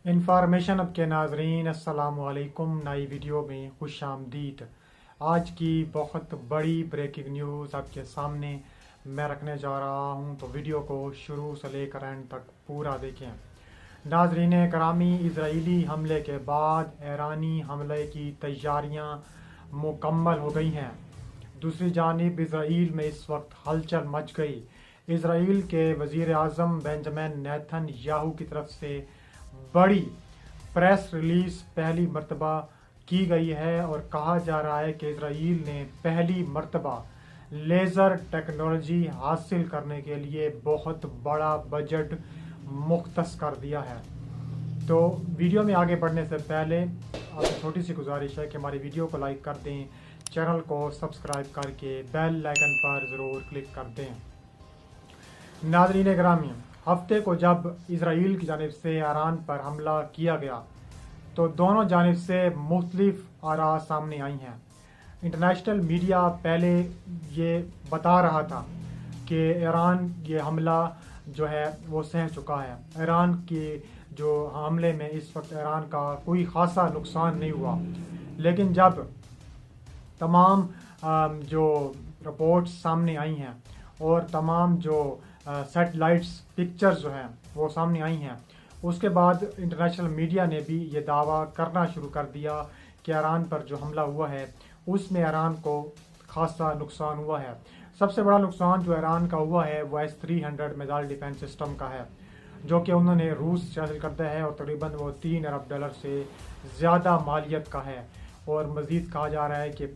Information अब के नाजरीन अस्सलाम वालेकुम। नई वीडियो में खुश आमदीद। आज की बहुत बड़ी ब्रेकिंग न्यूज़ आपके सामने मैं रखने जा रहा हूं, तो वीडियो को शुरू से लेकर एंड तक पूरा देखें। नाजरीन करामी, इजरायली हमले के बाद ईरानी हमले की तैयारियां मुकम्मल हो गई हैं। दूसरी जानिब इसराइल में इस वक्त हलचल मच गई। इसराइल के वज़ीर आज़म बेंजामिन नेतन्याहू की तरफ से बड़ी प्रेस रिलीज पहली मर्तबा की गई है और कहा जा रहा है कि इसराइल ने पहली मर्तबा लेज़र टेक्नोलॉजी हासिल करने के लिए बहुत बड़ा बजट मुख्तस कर दिया है। तो वीडियो में आगे बढ़ने से पहले आपसे छोटी सी गुजारिश है कि हमारी वीडियो को लाइक कर दें, चैनल को सब्सक्राइब करके बेल आइकन पर ज़रूर क्लिक कर दें। नाज़रीन ग्रामी, हफ्ते को जब इसराइल की जानिब से ईरान पर हमला किया गया तो दोनों जानिब से मुख्तलिफ आरा सामने आई हैं। इंटरनेशनल मीडिया पहले ये बता रहा था कि ईरान ये हमला जो है वो सह चुका है। ईरान के जो हमले में इस वक्त ईरान का कोई खासा नुकसान नहीं हुआ, लेकिन जब तमाम जो रिपोर्ट्स सामने आई हैं और तमाम जो सैटेलाइट्स पिक्चर्स जो हैं वो सामने आई हैं, उसके बाद इंटरनेशनल मीडिया ने भी ये दावा करना शुरू कर दिया कि ईरान पर जो हमला हुआ है उसमें ईरान को खासा नुकसान हुआ है। सबसे बड़ा नुकसान जो ईरान का हुआ है वो S-300 मिसाइल डिफेंस सिस्टम का है, जो कि उन्होंने रूस से हासिल करता है और तकरीबन वो $3 अरब से ज़्यादा मालियत का है। और मज़ीद कहा जा रहा है कि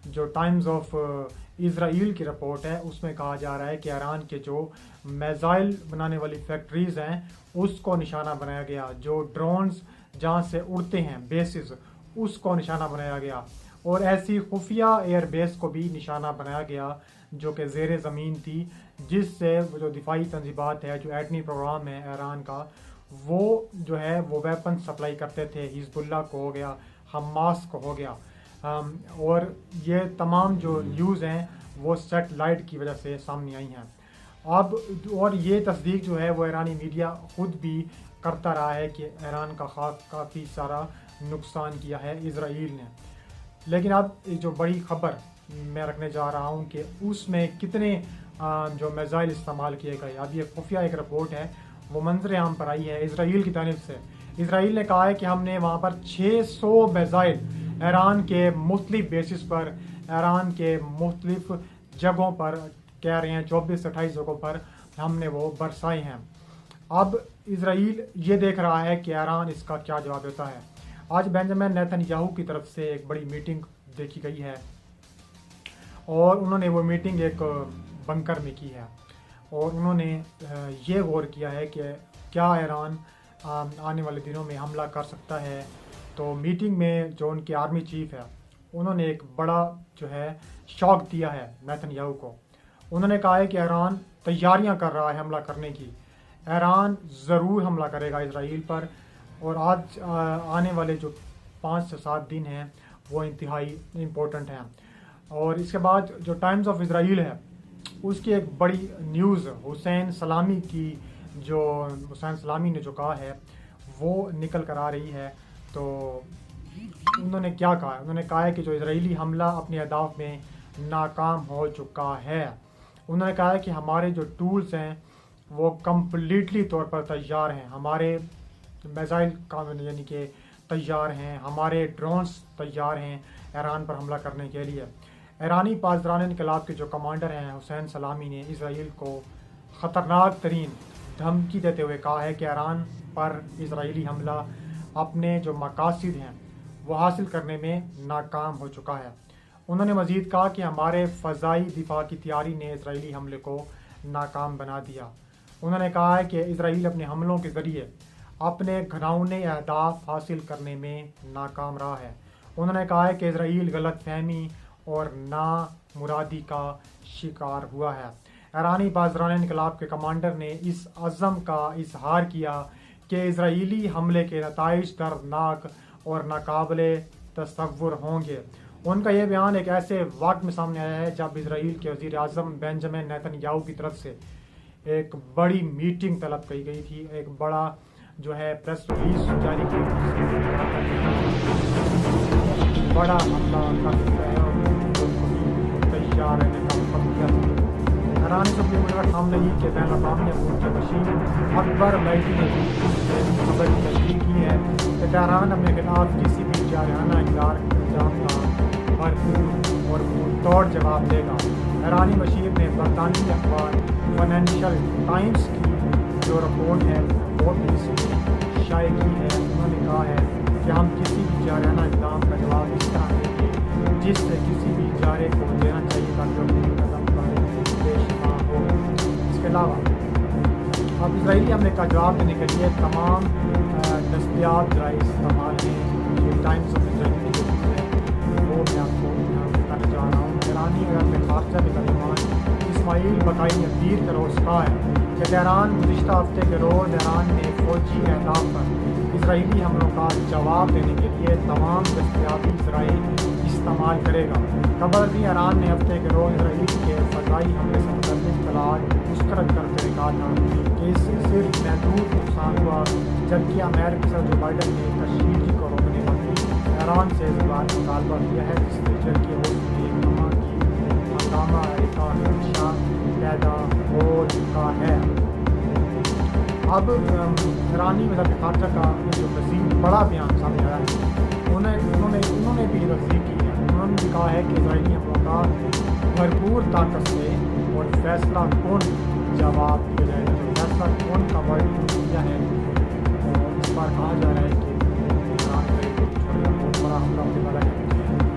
जो टाइम्स ऑफ इसराइल की रिपोर्ट है उसमें कहा जा रहा है कि ईरान के जो मिसाइल बनाने वाली फैक्ट्रीज हैं उसको निशाना बनाया गया, जो ड्रोन्स जहां से उड़ते हैं बेसिस उसको निशाना बनाया गया, और ऐसी खुफिया एयर बेस को भी निशाना बनाया गया जो कि ज़ेर ज़मीन थी, जिससे जो दिफाई तंजीबात है, जो एटमी प्रोग्राम है ईरान का, वो जो है वो वेपन सप्लाई करते थे। हिजबुल्लाह को हो गया, हमास को हो गया, और ये तमाम जो न्यूज़ हैं वो सेटेलाइट की वजह से सामने आई हैं अब। और ये तस्दीक जो है वो ईरानी मीडिया खुद भी करता रहा है कि ईरान का काफ़ी सारा नुकसान किया है इसराइल ने। लेकिन अब जो बड़ी खबर मैं रखने जा रहा हूँ कि उसमें कितने जो मिसाइल इस्तेमाल किए गए। अब ये खुफिया एक रिपोर्ट है, वो मंजर आम पर आई है इसराइल की जानिब से। इसराइल ने कहा है कि हमने वहाँ पर 600 मिसाइल ईरान के मुख्तलिफ बेसिस पर, ईरान के मुख्तलिफ जगहों पर, कह रहे हैं 24 से 28 जगहों पर हमने वो बरसाए हैं। अब इसराइल ये देख रहा है कि ईरान इसका क्या जवाब देता है। आज बेंजामिन नेतन्याहू की तरफ से एक बड़ी मीटिंग देखी गई है और उन्होंने वो मीटिंग एक बंकर में की है, और उन्होंने ये गौर किया है कि क्या ईरान आने वाले दिनों में हमला कर सकता है। तो मीटिंग में जो उनके आर्मी चीफ है उन्होंने एक बड़ा जो है शॉक दिया है नेतन्याहू को। उन्होंने कहा है कि ईरान तैयारियां कर रहा है हमला करने की, ईरान ज़रूर हमला करेगा इसराइल पर, और आज आने वाले जो 5 से 7 दिन हैं वो इंतहाई इम्पोर्टेंट हैं। और इसके बाद जो टाइम्स ऑफ इसराइल है उसकी एक बड़ी न्यूज़ हुसैन सलामी की, जो हुसैन सलामी ने जो कहा है वो निकल कर आ रही है। तो उन्होंने क्या कहा है? उन्होंने कहा है कि जो इजरायली हमला अपने अहदाफ में नाकाम हो चुका है। उन्होंने कहा है कि हमारे जो टूल्स हैं वो कम्प्लीटली तौर पर तैयार हैं, हमारे मिसाइल का यानी कि तैयार हैं, हमारे ड्रोन्स तैयार हैं ईरान पर हमला करने के लिए। ईरानी पासदारान इनकलाब के जो कमांडर हैं हुसैन सलामी ने इसराइल को ख़तरनाक तरीन धमकी देते हुए कहा है कि ईरान पर इसराइली हमला अपने जो मकासद हैं वो हासिल करने में नाकाम हो चुका है। उन्होंने मज़ीद कहा कि हमारे फ़ज़ाई दिफा की तैयारी ने इसराइली हमले को नाकाम बना दिया। उन्होंने कहा है कि इसराइल अपने हमलों के ज़रिए अपने घिनौने अहदाफ हासिल करने में नाकाम रहा है। उन्होंने कहा है कि इसराइल गलत फहमी और नामुरादी का शिकार हुआ है। ईरानी बाज़रान इनकलाब के कमांडर ने इस अज़म का इजहार किया कि इजरायली हमले के नताइज दर्दनाक और नाकाबिले तसव्वुर होंगे। उनका यह बयान एक ऐसे वक्त में सामने आया है जब इसराइल के वज़ीर आज़म बेंजामिन नेतन्याहू की तरफ से एक बड़ी मीटिंग तलब की गई थी, एक बड़ा जो है प्रेस रिलीज जारी की बड़ा हमला कर चुका है और तैयार रहने का हुक्म दिया था। ईरानी सुप्रीम कोर्ट हमदगी के बैन अवी अमूर के मशीन अकबर मैदी ने खबर की तस्दीक की है कि तेहरान अपने खिलाफ किसी भी जारहाना इक़दार इल्ज़ाम का भरपूर और तोड़ जवाब देगा। ईरानी मशीर ने बरतानवी अखबार फाइनेंशियल टाइम्स की जो रिपोर्ट है वो भी इसमें शाये की है। उन्होंने कहा है कि हम किसी भी जारहाना इक़दाम का जवाब इस तरह देंगे जिससे किसी भी इजारे को देना चाहिए ताकि अपने कदम पर पेशमा हो। इसके अलावा अब इजरायली हमले का जवाब देने के लिए तमाम दस्तियाब ज़राए इस्तेमाल हैं। ये टाइम्स ऑफ इजराइल की जो न्यूज़ है वो मैं आपको बताने जा रहा हूँ। ईरानी वज़ीर ख़ारजा के तर्जुमान इस्माइल बकाई ने दीर का रोज़ कहा है कि तेहरान गुज़िश्ता हफ्ते के रोज़ ईरान में फ़ौजी अहदाफ पर इजरायली हमलों का जवाब देने के लिए तमाम दस्तियाबी ज़राए इस्तेमाल करेगा। खबर भी ईरान ने हफ्ते के रोज़ इजराइल के फ़ज़ाई हमले से मुतल्लिक़ इत्तलात मुस्तरद करते हुए कहा था कि इससे सिर्फ महदूद नुकसान हुआ, जबकि अमेरिकी सदर जो बाइडन ने कशीदगी को रोकने वाली ईरान से इस बात मुतालबा किया है जिससे जल के होश में एक हंगामा का खदशा पैदा हो चुका है। अब ईरानी वज़ीर ख़ारजा का जो मज़ीद बड़ा बयान सामने आया है उन्होंने भी तस्दीक की है। उन्होंने भी कहा है कि इजरायली हमलों का भरपूर ताकत से और फैसला कौन जवाब दिया जाएगा। जो फैसला कौन का वर्ड यूज़ किया है और इस बार कहा जा रहा है कि ईरान छोड़ेगा, बहुत बड़ा हमला होने वाला है,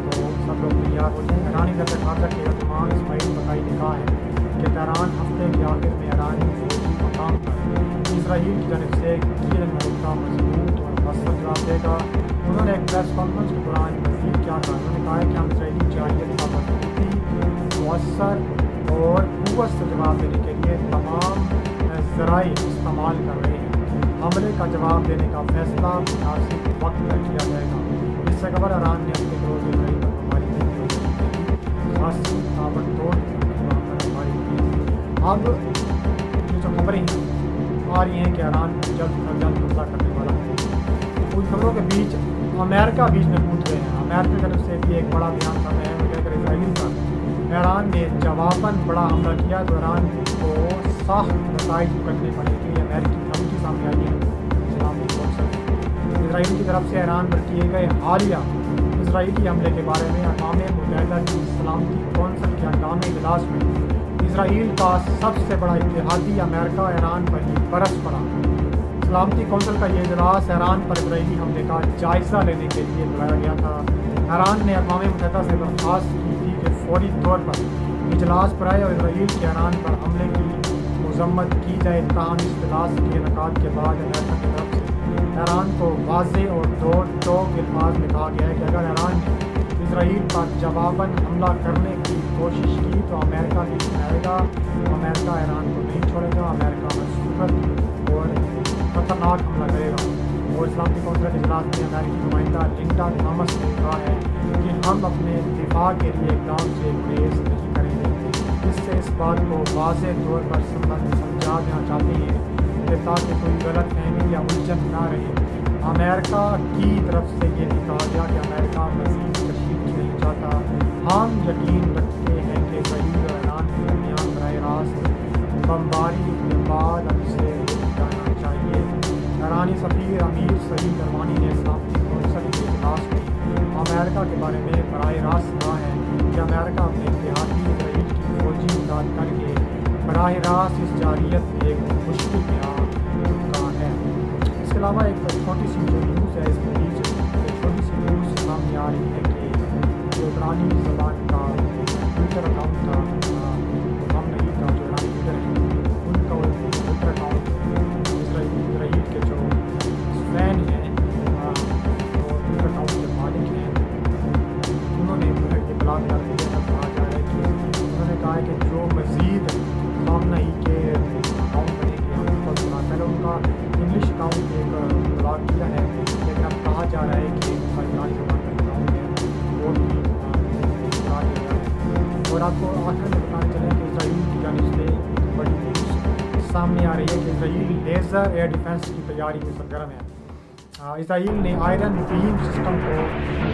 तो सब लोग तैयार हो जाएँ। ईरानी वज़ीर ख़ारजा के तर्जुमान इस्माइल बकाई ने कहा है कि तेहरान हफ्ते के आखिर में ईरानी फौजी मकाम पर इजराइल की जानब से किए जाने वाला मजबूत और मौसर जवाब देगा। उन्होंने एक प्रेस कॉन्फ्रेंस के दौरान मज़ीद क्या कहा, उन्होंने कहा है कि हम इजरायली जाहियत का मजबूती मौसर और क़ुव्वत से जवाब देने के लिए तमाम ज़राए इस्तेमाल कर रहे हैं। हमले का जवाब देने का फैसला मुनासिब वक्त पर किया जाएगा। इससे खबर ईरान ने अपने रोज़ इजराइल पर बमबारी की खासी ताबड़तोड़ बमबारी की। अब ये जो खबरें आ रही हैं कि ईरान जल्द से जल्द हमला करने वाला है, उन खबरों के बीच अमेरिका बीच में कूद गए हैं। अमेरिका की तरफ से भी एक बड़ा बयान सामने आया है कि इजराइल पर ईरान ने जवाबन बड़ा हमला किया तो ईरान को सख्त नताइज करने पड़ेंगे। अमेरिकी धमकी सामने आई है सलामती कौंसिल इजराइल की तरफ से ईरान पर किए गए हालिया इजरायली हमले के बारे में अक़वाम मुत्तहिदा की सलामती कौंसिल के हंगामी इजलास में इजराइल का सबसे बड़ा इत्तेहादी अमेरिका ईरान पर ही बरस पड़ा। सलामती कौंसिल का ये इजलास ईरान पर इजरायली हमले का जायज़ा लेने के लिए बुलाया गया था। ईरान ने अक़वाम मुत्तहिदा से दरख्वास्त की थी कि फौरी तौर पर इजलास पर आए और इजराइल के ईरान पर हमले की मज़म्मत की जाए। ताहम इस इजलास के इनेकाद के बाद अमेरिका की तरफ से ईरान को वाज़ेह और दो टोक अल्फाज में कहा गया है कि अगर ईरान ने इजराइल पर जवाबन हमला करने की कोशिश की तो अमेरिका बीच में आएगा। अमेरिका ईरान को नहीं छोड़ेगा। अमेरिका मसूरत और ख़तरनाक हमला करेगा। और इस्लामी कौंसिल के इजलास में अमेरिकी नुमाइंदा लिंडा थॉमस ने कहा है कि हम अपने दिफा के लिए इक़दाम से गुरेज नहीं करेंगे। इससे इस बात को वाज़ेह तौर पर समझा देना चाहते हैं कि ताकि कोई गलत फहमी या उलझन ना रहे। अमेरिका की तरफ से ये भी कहा गया कि अमेरिका मज़ीद कशीदगी नहीं चाहता। हम यकीन रखते हैं कि इजराइल और ईरान के दरमियान बराह रास्त बमबारी के बाद अब इसे रुक जाना चाहिए। ईरानी सफ़ीर अमीर सईद अरवानी ने सलामती कौंसिल के इजलास में अमेरिका के बारे में बराह रास्त कहा है कि अमेरिका अपने इत्तेहादी इजराइल की फौजी इमदाद करके बराह रास्त इस जारियत में एक मुश्किल में आ चुका है। इसके अलावा एक छोटी सी जो न्यूज़ है इसके बीच एक छोटी सी न्यूज़ सामने आ रही है कि जो ईरानी ज़बान का ट्विटर अकाउंट था हम नहीं था जो ईरानी लीडर हैं उनका ट्विटर अकाउंट इजराइल के जो फैन हैं जो ट्विटर अकाउंट के मालिक हैं उन्होंने ये ब्लॉक कर दिया। तब कहा जा रहा है कि उन्होंने कहा है कि जो मज़ीद सामने के अकाउंट बनेंगे हम उनको पहले उनका इंग्लिश अकाउंट एक ब्लॉक किया है, लेकिन अब कहा जा रहा है कि उनका ईरानी ज़बान का अकाउंट है वो भी बना दिया गया है। और आपको आखिर में बताने चलें कि इजराइल की जानिब से एक बड़ी न्यूज़ सामने आ रही है कि इसराइल लेज़र एयर डिफेंस की तैयारी में सरगर्म है। इसराइल ने आयरन बीम सिस्टम को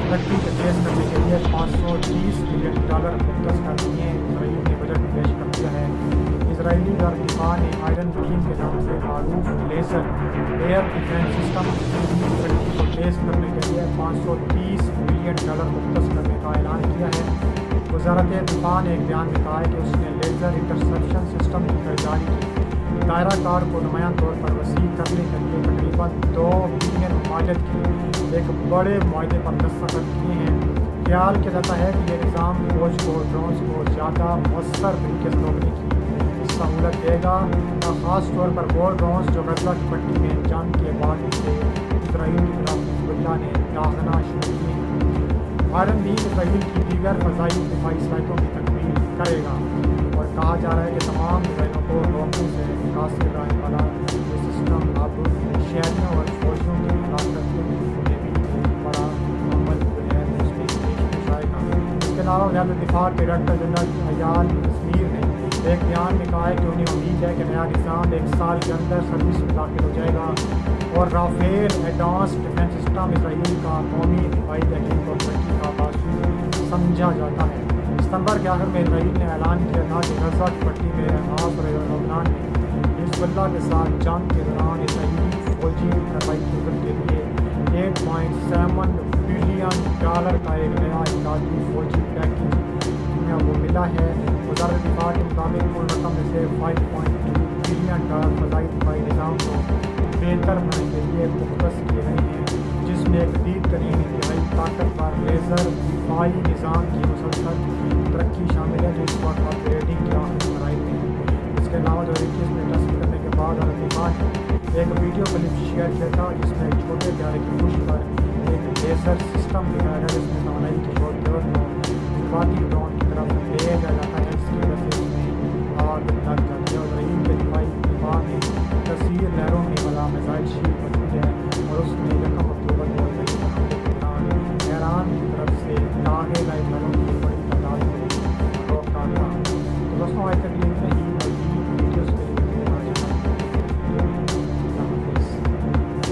तरक्की के तेज करने के लिए $530 मिलियन मुख्तस कर दिए हैं। इसराइल ने बजट पेश कर दिया है। इसराइली दिफा ने आयरन बीम के नाम से मारूफ लेज़र एयर डिफेंस सिस्टम की तरक्की को तेज करने के लिए $530 मिलियन मुख्तस करने का ऐलान किया है। वज़ारत दिफा ने एक बयान में कहा है कि उसने लेज़र इंटरसेप्शन सिस्टम की खरीदारी की दायरा कार को नुमायां तौर पर वसी करने के लिए तकरीबन $2 बिलियन मालियत की एक बड़े मुआहदे पर दस्तखत किए हैं। ख्याल किया जाता है कि ये निज़ाम फौज को ड्रोन्स को ज़्यादा मौसर तरीके से रोकने की सहूलत देगा, ख़ास तौर पर वो ड्रोन्स जो गज़ा की पट्टी में जंग के बाद से इसराइल की तरफ हिज़्बुल्लाह ने दागना शुरू किए हैं। आयरन बीम इसराइल की दीगर फ़ज़ाई दिफाई सलाहियतों की तकमील करेगा और कहा जा रहा है कि तमाम मिसाइलों को रोकने से कासिर रहने वाला ये सिस्टम अब शहरियों और फौजियों की हिफाजत में भी बड़ा अमल जो है उसमें पेश आएगा। इसके अलावा वज़ारत दिफा के डायरेक्टर जनरल अयाल कश्मीर ने एक बयान में कहा है कि उन्हें उम्मीद है कि नया निज़ाम 1 साल के अंदर सर्विस में दाखिल हो जाएगा और Rafale advance defence system Israel का कौमी दिफाई तहकीक और तरक्की का बासूस समझा जाता है। सितंबर के आखिर में इसराइल ने ऐलान किया था कि गज़ा की पट्टी में हमास और लबनान में हिज़्बुल्लाह के साथ जंग के दौरान इसराइली फौजी कार्रवाई की मदद के लिए $8.7 बिलियन का एक नया इमदादी फौजी पैकेज वो मिला है। वज़ारत दिफा के मुताबिक कुल रकम में से $5.2 बिलियन फ़ज़ाई दिफाई निज़ाम को बेहतर बनाने के लिए मुख्तस किए गए हैं, जिसमें एक जदीद तरीन इंतहाई ताकतवर लेज़र दिफाई निज़ाम की मुसलसल तरक्की शामिल है, जो इस वक्त अपग्रेडिंग की आखिरी मराइल में है। इसके अलावा जो 21 में टेस्ट करने के बाद दिफा ने एक वीडियो क्लिप शेयर किया था जिसमें एक छोटे प्यारे की पुश पर एक लेज़र सिस्टम दिखाया गया, जिसमें तवानाई की शोर को जज्बाती ड्रोन की तरफ ले जाया जाता है।